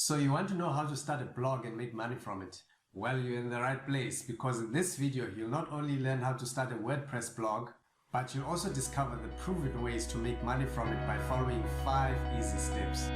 So you want to know how to start a blog and make money from it? Well, you're in the right place, because in this video, you'll not only learn how to start a WordPress blog, but you'll also discover the proven ways to make money from it by following 5 easy steps.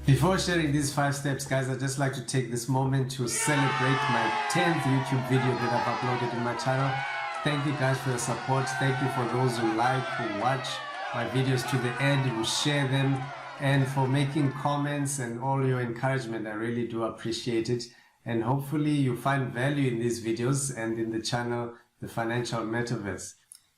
Before sharing these 5 steps, guys, I'd just like to take this moment to celebrate my 10th YouTube video that I've uploaded in my channel. Thank you guys for your support. Thank you for those who like, who watch my videos to the end, who share them, and for making comments and all your encouragement. I really do appreciate it. And hopefully you find value in these videos and in the channel, The Financial Metaverse.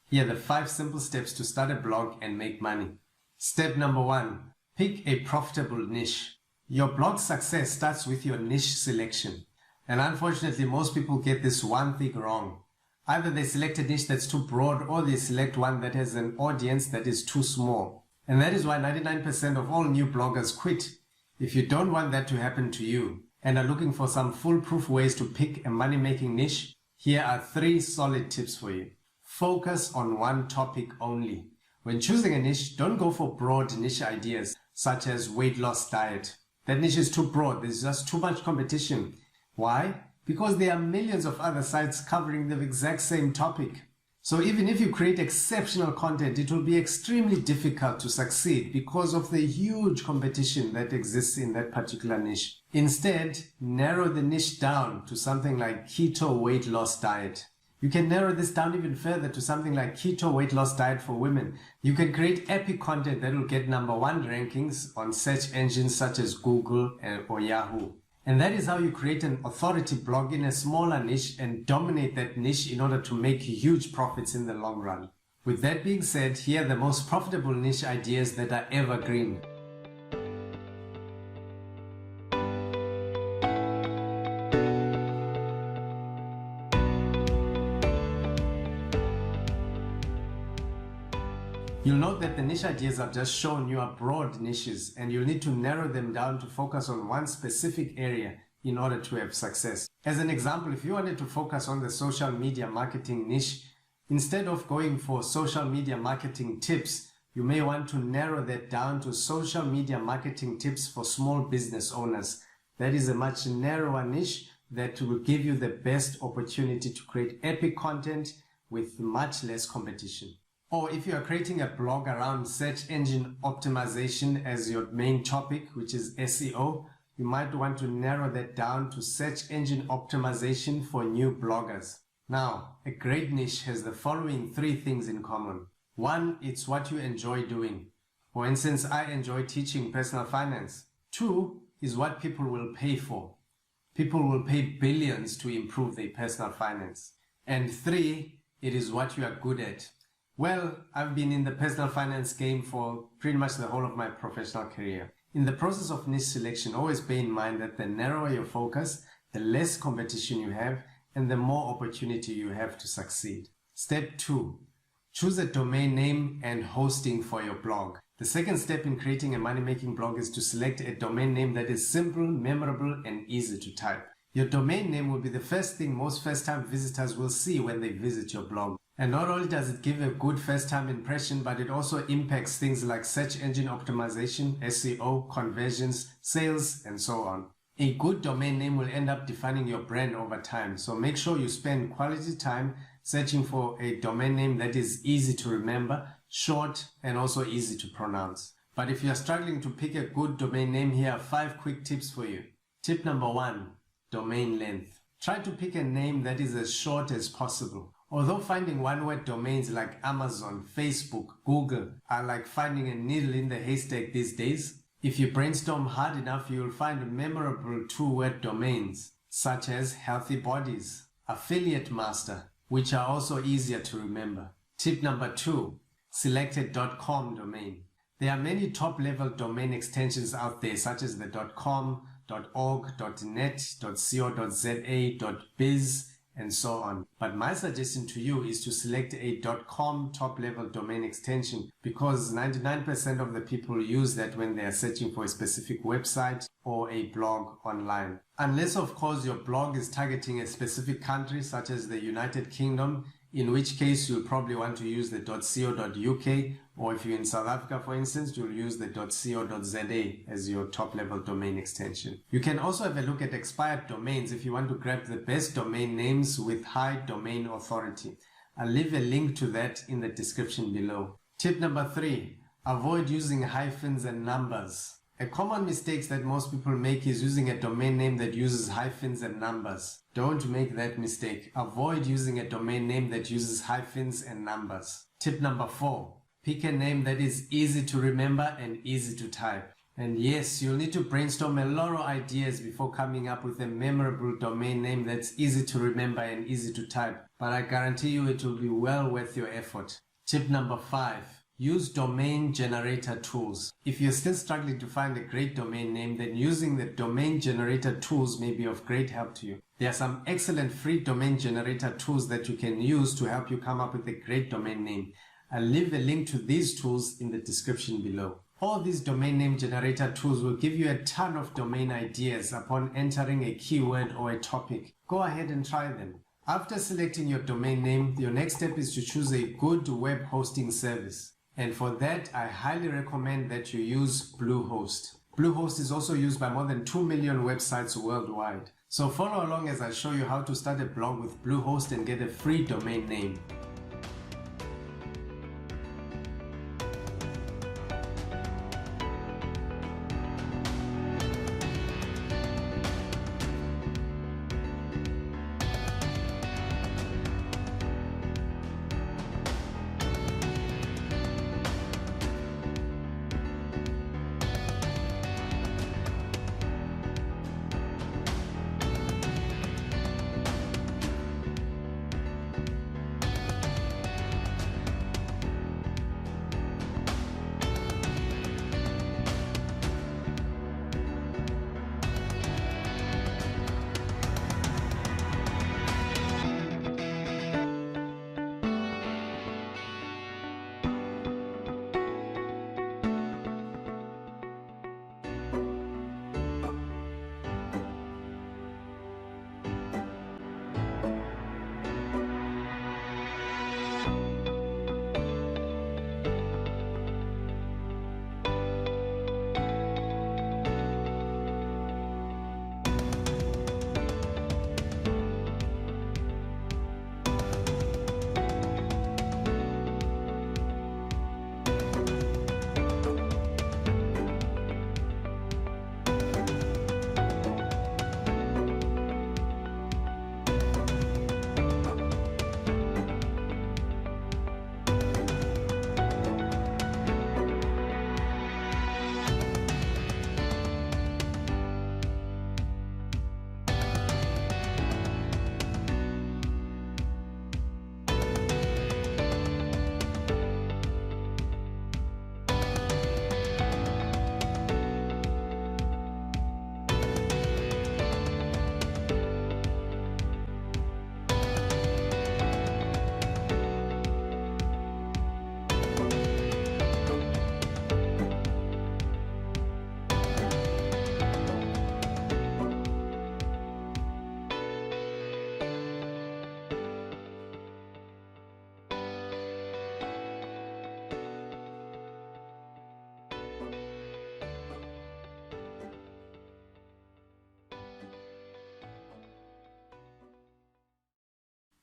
Here are the 5 simple steps to start a blog and make money. Step number 1. Pick a profitable niche. Your blog success starts with your niche selection. And unfortunately, most people get this one thing wrong. Either they select a niche that's too broad, or they select one that has an audience that is too small. And that is why 99% of all new bloggers quit. If you don't want that to happen to you and are looking for some foolproof ways to pick a money-making niche, here are 3 solid tips for you. Focus on one topic only. When choosing a niche, don't go for broad niche ideas such as weight loss diet. That niche is too broad. There's just too much competition. Why? Because there are millions of other sites covering the exact same topic. So even if you create exceptional content, it will be extremely difficult to succeed because of the huge competition that exists in that particular niche. Instead, narrow the niche down to something like keto weight loss diet. You can narrow this down even further to something like keto weight loss diet for women. You can create epic content that will get #1 rankings on search engines such as Google or Yahoo. And that is how you create an authority blog in a smaller niche and dominate that niche in order to make huge profits in the long run. With that being said, here are the most profitable niche ideas that are evergreen. You'll note that the niche ideas I've just shown you are broad niches, and you'll need to narrow them down to focus on one specific area in order to have success. As an example, if you wanted to focus on the social media marketing niche, instead of going for social media marketing tips, you may want to narrow that down to social media marketing tips for small business owners. That is a much narrower niche that will give you the best opportunity to create epic content with much less competition. Or if you are creating a blog around search engine optimization as your main topic, which is SEO, you might want to narrow that down to search engine optimization for new bloggers. Now, a great niche has the following 3 things in common. 1, it's what you enjoy doing. For instance, I enjoy teaching personal finance. 2 is what people will pay for. People will pay billions to improve their personal finance. And 3, it is what you are good at. Well, I've been in the personal finance game for pretty much the whole of my professional career. In the process of niche selection, always bear in mind that the narrower your focus, the less competition you have, and the more opportunity you have to succeed. Step 2. Choose a domain name and hosting for your blog. The second step in creating a money-making blog is to select a domain name that is simple, memorable, and easy to type. Your domain name will be the first thing most first-time visitors will see when they visit your blog. And not only does it give a good first-time impression, but it also impacts things like search engine optimization, SEO, conversions, sales, and so on. A good domain name will end up defining your brand over time. So make sure you spend quality time searching for a domain name that is easy to remember, short, and also easy to pronounce. But if you're struggling to pick a good domain name, here are 5 quick tips for you. Tip number 1, domain length. Try to pick a name that is as short as possible. Although finding one-word domains like Amazon, Facebook, Google are like finding a needle in the haystack these days, if you brainstorm hard enough, you will find memorable 2-word domains such as Healthy Bodies, Affiliate Master, which are also easier to remember. Tip number 2, select a .com domain. There are many top-level domain extensions out there such as the .com, .org, .net, .co.za, .biz, and so on. But my suggestion to you is to select a .com top-level domain extension, because 99% of the people use that when they are searching for a specific website or a blog online. Unless, of course, your blog is targeting a specific country such as the United Kingdom in which case you'll probably want to use the .co.uk, or if you're in South Africa, for instance, you'll use the .co.za as your top-level domain extension. You can also have a look at expired domains if you want to grab the best domain names with high domain authority. I'll leave a link to that in the description below. Tip number 3, avoid using hyphens and numbers. A common mistake that most people make is using a domain name that uses hyphens and numbers. Don't make that mistake. Avoid using a domain name that uses hyphens and numbers. Tip number 4, pick a name that is easy to remember and easy to type. And yes, you'll need to brainstorm a lot of ideas before coming up with a memorable domain name that's easy to remember and easy to type, but I guarantee you it will be well worth your effort. Tip number 5, use domain generator tools. If you're still struggling to find a great domain name, then using the domain generator tools may be of great help to you. There are some excellent free domain generator tools that you can use to help you come up with a great domain name. I'll leave a link to these tools in the description below. All these domain name generator tools will give you a ton of domain ideas upon entering a keyword or a topic. Go ahead and try them. After selecting your domain name, your next step is to choose a good web hosting service. And for that, I highly recommend that you use Bluehost. Bluehost is also used by more than 2 million websites worldwide. So follow along as I show you how to start a blog with Bluehost and get a free domain name.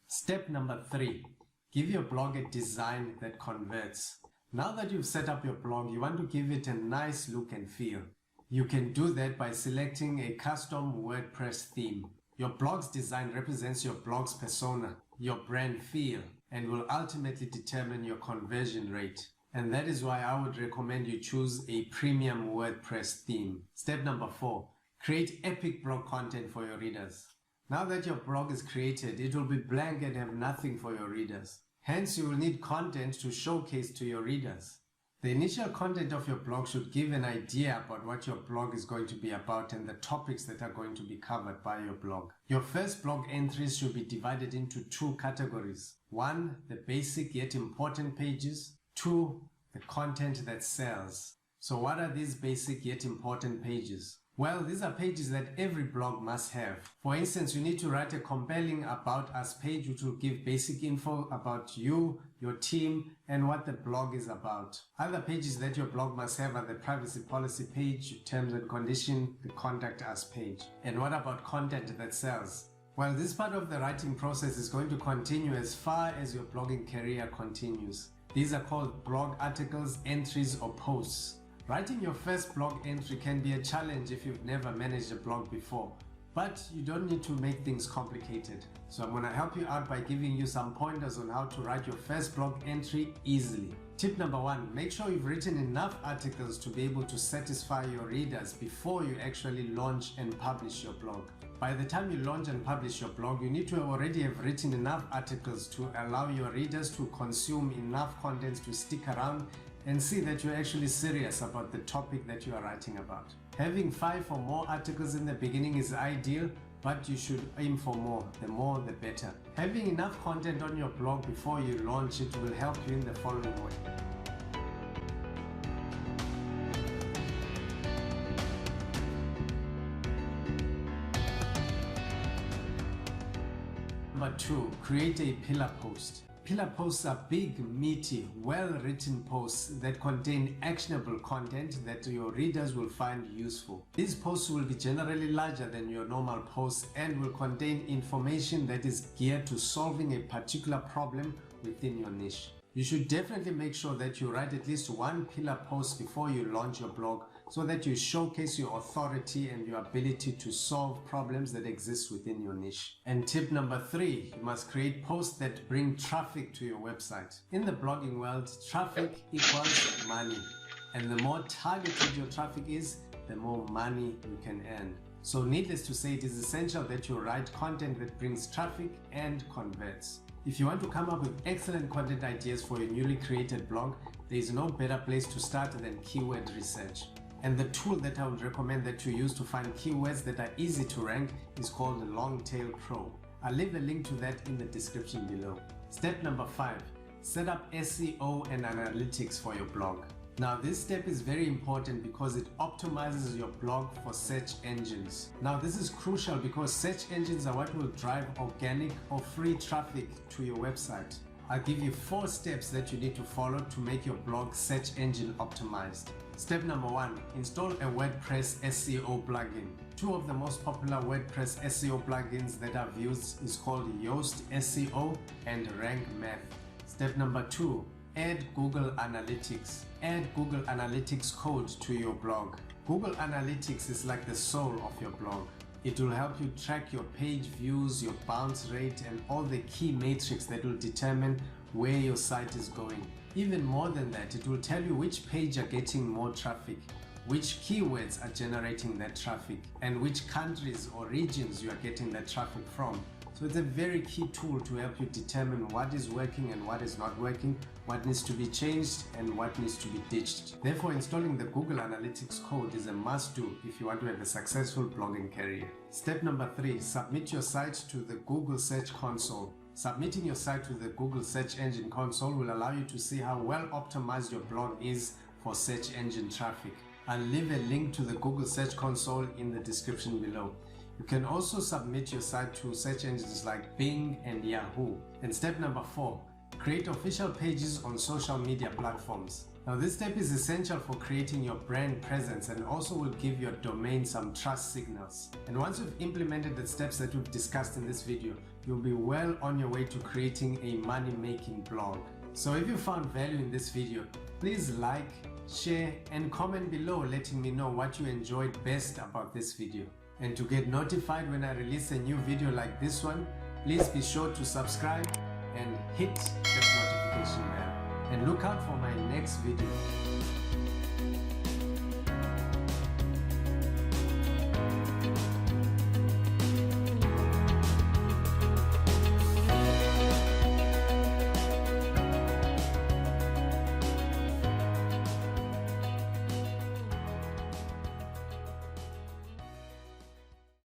Step number 3, give your blog a design that converts. Now that you've set up your blog, you want to give it a nice look and feel. You can do that by selecting a custom WordPress theme. Your blog's design represents your blog's persona, your brand feel, and will ultimately determine your conversion rate. And that is why I would recommend you choose a premium WordPress theme. Step number 4, create epic blog content for your readers. Now that your blog is created, it will be blank and have nothing for your readers. Hence, you will need content to showcase to your readers. The initial content of your blog should give an idea about what your blog is going to be about and the topics that are going to be covered by your blog. Your first blog entries should be divided into 2 categories. 1, the basic yet important pages. 2, the content that sells. So what are these basic yet important pages? Well, these are pages that every blog must have. For instance, you need to write a compelling About Us page which will give basic info about you, your team, and what the blog is about. Other pages that your blog must have are the privacy policy page, terms and conditions, the contact us page. And what about content that sells? Well, this part of the writing process is going to continue as far as your blogging career continues. These are called blog articles, entries, or posts. Writing your first blog entry can be a challenge if you've never managed a blog before, but you don't need to make things complicated. So I'm going to help you out by giving you some pointers on how to write your first blog entry easily. Tip number 1, make sure you've written enough articles to be able to satisfy your readers before you actually launch and publish your blog. By the time you launch and publish your blog, you need to already have written enough articles to allow your readers to consume enough content to stick around and see that you're actually serious about the topic that you are writing about. Having 5 or more articles in the beginning is ideal, but you should aim for more. The more, the better. Having enough content on your blog before you launch it will help you in the following way. Number 2, create a pillar post. Pillar posts are big, meaty, well-written posts that contain actionable content that your readers will find useful. These posts will be generally larger than your normal posts and will contain information that is geared to solving a particular problem within your niche. You should definitely make sure that you write at least 1 pillar post before you launch your blog so that you showcase your authority and your ability to solve problems that exist within your niche. And tip number 3, you must create posts that bring traffic to your website. In the blogging world, traffic equals money. And the more targeted your traffic is, the more money you can earn. So needless to say, it is essential that you write content that brings traffic and converts. If you want to come up with excellent content ideas for your newly created blog, there is no better place to start than keyword research. And the tool that I would recommend that you use to find keywords that are easy to rank is called the Longtail Pro. I'll leave a link to that in the description below. Step number 5, set up SEO and analytics for your blog. Now this step is very important because it optimizes your blog for search engines. Now this is crucial because search engines are what will drive organic or free traffic to your website. I'll give you 4 steps that you need to follow to make your blog search engine optimized. Step number 1, install a WordPress SEO plugin. 2 of the most popular WordPress SEO plugins that I've used is called Yoast SEO and Rank Math. Step number 2, add Google Analytics. Add Google Analytics code to your blog. Google Analytics is like the soul of your blog. It will help you track your page views, your bounce rate, and all the key metrics that will determine where your site is going. Even more than that, it will tell you which page are getting more traffic, which keywords are generating that traffic, and which countries or regions you are getting that traffic from. So it's a very key tool to help you determine what is working and what is not working, what needs to be changed and what needs to be ditched. Therefore, installing the Google Analytics code is a must-do if you want to have a successful blogging career. Step number 3, submit your site to the Google Search Console. Submitting your site to the Google Search Engine Console will allow you to see how well optimized your blog is for search engine traffic. I'll leave a link to the Google Search Console in the description below. You can also submit your site to search engines like Bing and Yahoo. And step number 4, create official pages on social media platforms. Now this step is essential for creating your brand presence and also will give your domain some trust signals. And once you've implemented the steps that we've discussed in this video, you'll be well on your way to creating a money-making blog. So if you found value in this video, please like, share, and comment below letting me know what you enjoyed best about this video. And to get notified when I release a new video like this one, please be sure to subscribe and hit that notification bell. And look out for my next video.